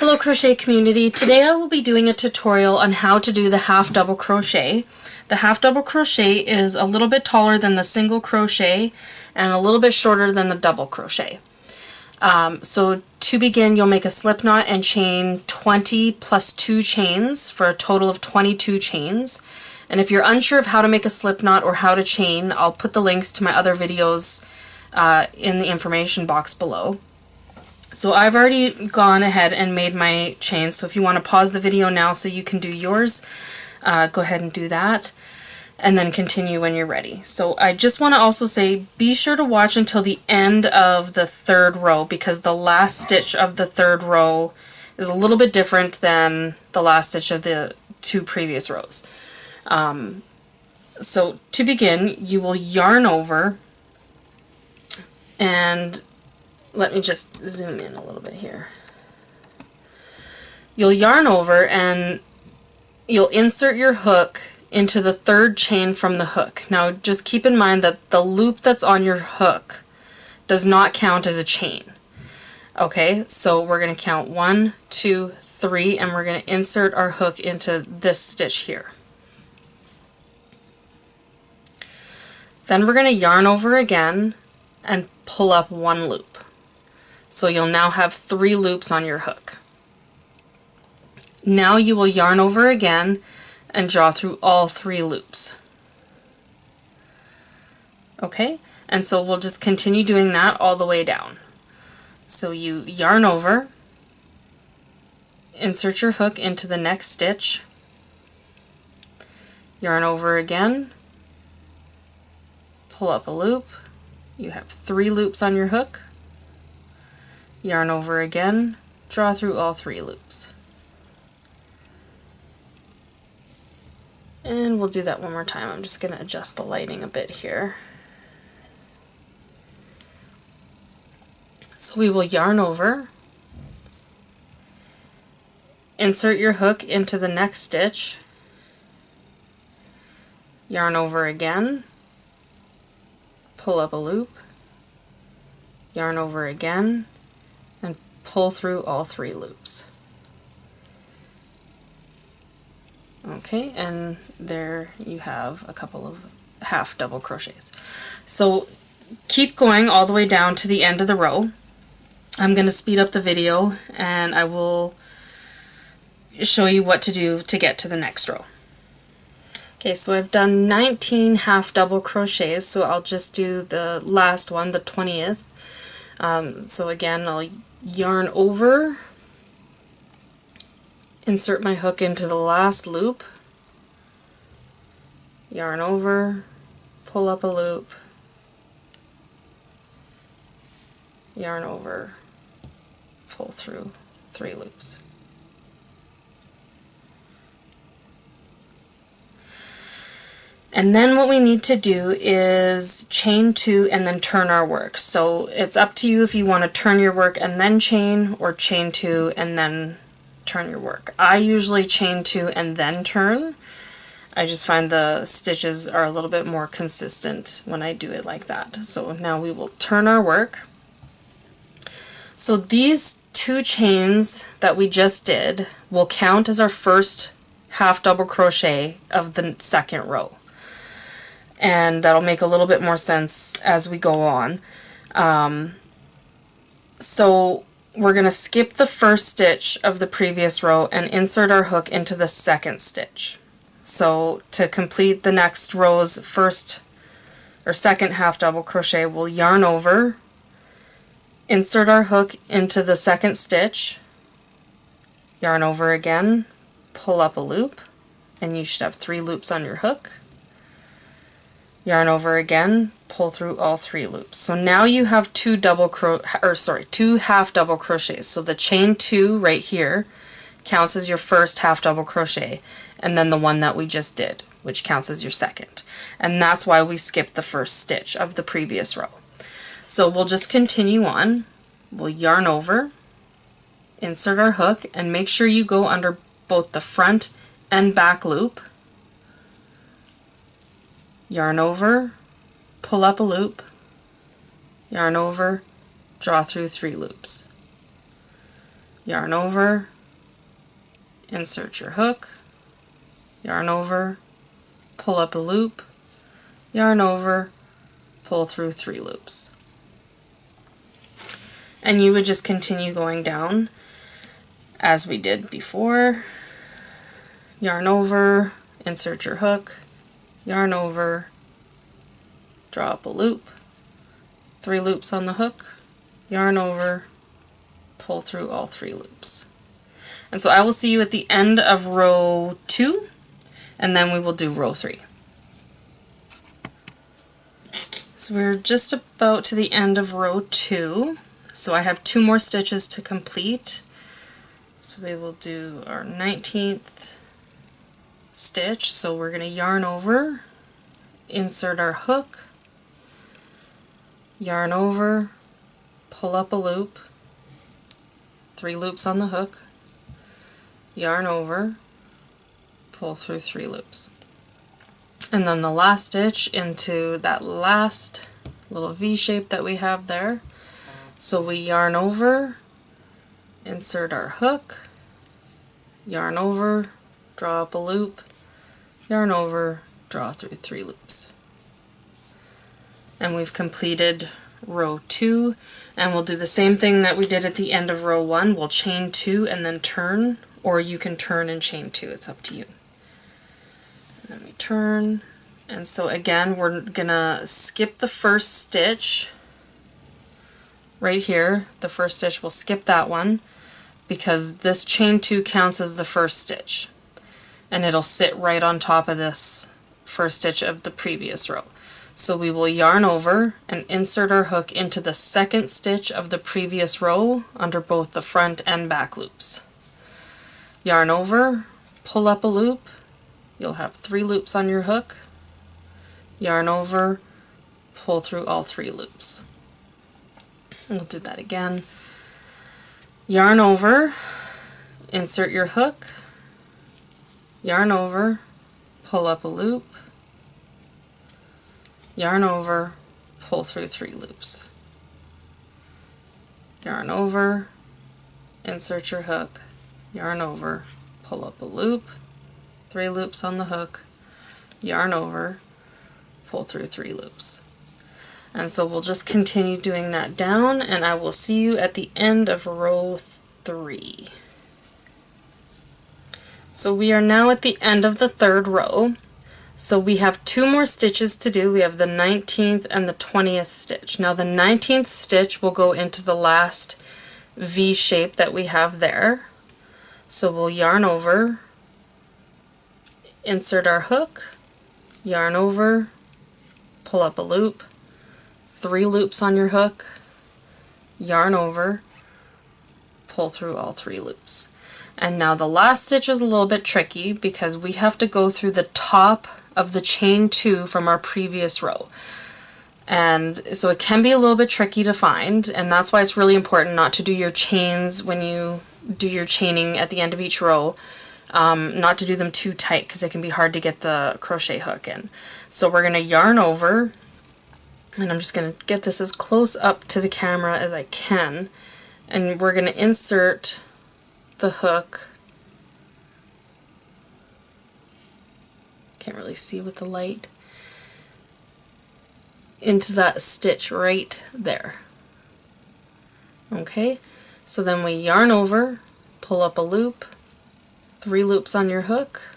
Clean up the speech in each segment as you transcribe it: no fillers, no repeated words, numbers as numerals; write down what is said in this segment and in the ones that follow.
Hello crochet community. Today I will be doing a tutorial on how to do the half double crochet. The half double crochet is a little bit taller than the single crochet and a little bit shorter than the double crochet. So to begin, you'll make a slip knot and chain 20 plus 2 chains for a total of 22 chains. And if you're unsure of how to make a slip knot or how to chain, I'll put the links to my other videos in the information box below. So I've already gone ahead and made my chain, so if you want to pause the video now so you can do yours, go ahead and do that, and then continue when you're ready. So I just want to also say, be sure to watch until the end of the third row, because the last stitch of the third row is a little bit different than the last stitch of the 2 previous rows. So to begin, you will yarn over, and let me just zoom in a little bit here. You'll yarn over and you'll insert your hook into the 3rd chain from the hook. Now just keep in mind that the loop that's on your hook does not count as a chain. Okay, so we're going to count 1, 2, 3, and we're going to insert our hook into this stitch here. Then we're going to yarn over again and pull up 1 loop. So you'll now have 3 loops on your hook. Now you will yarn over again and draw through all 3 loops. Okay, and so we'll just continue doing that all the way down. So you yarn over, insert your hook into the next stitch, yarn over again, pull up a loop, you have 3 loops on your hook, yarn over again, draw through all 3 loops. And we'll do that one more time. I'm just going to adjust the lighting a bit here. So we will yarn over, insert your hook into the next stitch, yarn over again, pull up a loop, yarn over again, and pull through all 3 loops. Okay, and there you have a couple of half double crochets. So keep going all the way down to the end of the row. I'm going to speed up the video and I will show you what to do to get to the next row. Okay, so I've done 19 half double crochets, so I'll just do the last one, the 20th. So again, I'll yarn over, insert my hook into the last loop, yarn over, pull up a loop, yarn over, pull through 3 loops. And then what we need to do is chain 2 and then turn our work. So it's up to you if you want to turn your work and then chain, or chain 2 and then turn your work. I usually chain 2 and then turn. I just find the stitches are a little bit more consistent when I do it like that. So now we will turn our work. So these 2 chains that we just did will count as our first half double crochet of the 2nd row. And that'll make a little bit more sense as we go on. So we're going to skip the 1st stitch of the previous row and insert our hook into the 2nd stitch. So to complete the next row's 1st or 2nd half double crochet, we'll yarn over, insert our hook into the 2nd stitch, yarn over again, pull up a loop, and you should have 3 loops on your hook. Yarn over again, pull through all 3 loops. So now you have 2 half double crochets. So the chain 2 right here counts as your first half double crochet, and then the one that we just did, which counts as your 2nd. And that's why we skipped the 1st stitch of the previous row. So we'll just continue on. We'll yarn over, insert our hook, and make sure you go under both the front and back loop. Yarn over, pull up a loop, yarn over, draw through 3 loops. Yarn over, insert your hook, yarn over, pull up a loop, yarn over, pull through 3 loops. And you would just continue going down as we did before. Yarn over, insert your hook, yarn over, draw up a loop, 3 loops on the hook, yarn over, pull through all 3 loops. And so I will see you at the end of row 2, and then we will do row 3. So we're just about to the end of row 2, so I have 2 more stitches to complete. So we will do our 19th stitch, so we're going to yarn over, insert our hook, yarn over, pull up a loop, 3 loops on the hook, yarn over, pull through 3 loops. And then the last stitch into that last little V shape that we have there. So we yarn over, insert our hook, yarn over, draw up a loop, yarn over, draw through 3 loops. And we've completed row 2, and we'll do the same thing that we did at the end of row 1. We'll chain 2 and then turn, or you can turn and chain 2, it's up to you. And then we turn, and so again we're gonna skip the first stitch right here. The first stitch, we'll skip that one because this chain 2 counts as the first stitch, and it'll sit right on top of this first stitch of the previous row. So we will yarn over and insert our hook into the second stitch of the previous row under both the front and back loops. Yarn over, pull up a loop, you'll have 3 loops on your hook, yarn over, pull through all 3 loops. And we'll do that again. Yarn over, insert your hook, yarn over, pull up a loop, yarn over, pull through 3 loops. Yarn over, insert your hook, yarn over, pull up a loop, 3 loops on the hook, yarn over, pull through 3 loops. And so we'll just continue doing that down, and I will see you at the end of row 3. So we are now at the end of the 3rd row. So we have 2 more stitches to do. We have the 19th and the 20th stitch. Now the 19th stitch will go into the last V shape that we have there. So we'll yarn over, insert our hook, yarn over, pull up a loop, 3 loops on your hook, yarn over, pull through all 3 loops. And now the last stitch is a little bit tricky because we have to go through the top of the chain 2 from our previous row. And so it can be a little bit tricky to find, and that's why it's really important not to do your chains when you do your chaining at the end of each row, not to do them too tight because it can be hard to get the crochet hook in. So we're going to yarn over, and I'm just going to get this as close up to the camera as I can, and we're going to insert the hook. Can't really see with the light. Into that stitch right there. Okay, so then we yarn over, pull up a loop, 3 loops on your hook,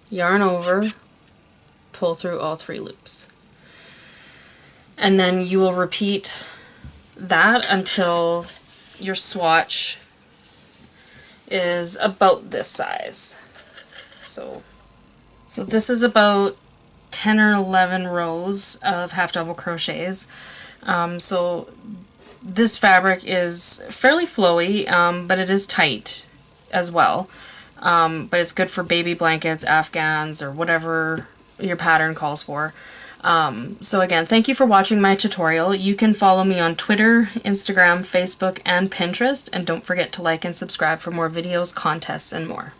yarn over, pull through all 3 loops. And then you will repeat that until your swatch is about this size. So this is about 10 or 11 rows of half double crochets. So this fabric is fairly flowy, but it is tight as well. But it's good for baby blankets, afghans, or whatever your pattern calls for. So again, thank you for watching my tutorial. You can follow me on Twitter, Instagram, Facebook, and Pinterest, and don't forget to like and subscribe for more videos, contests, and more.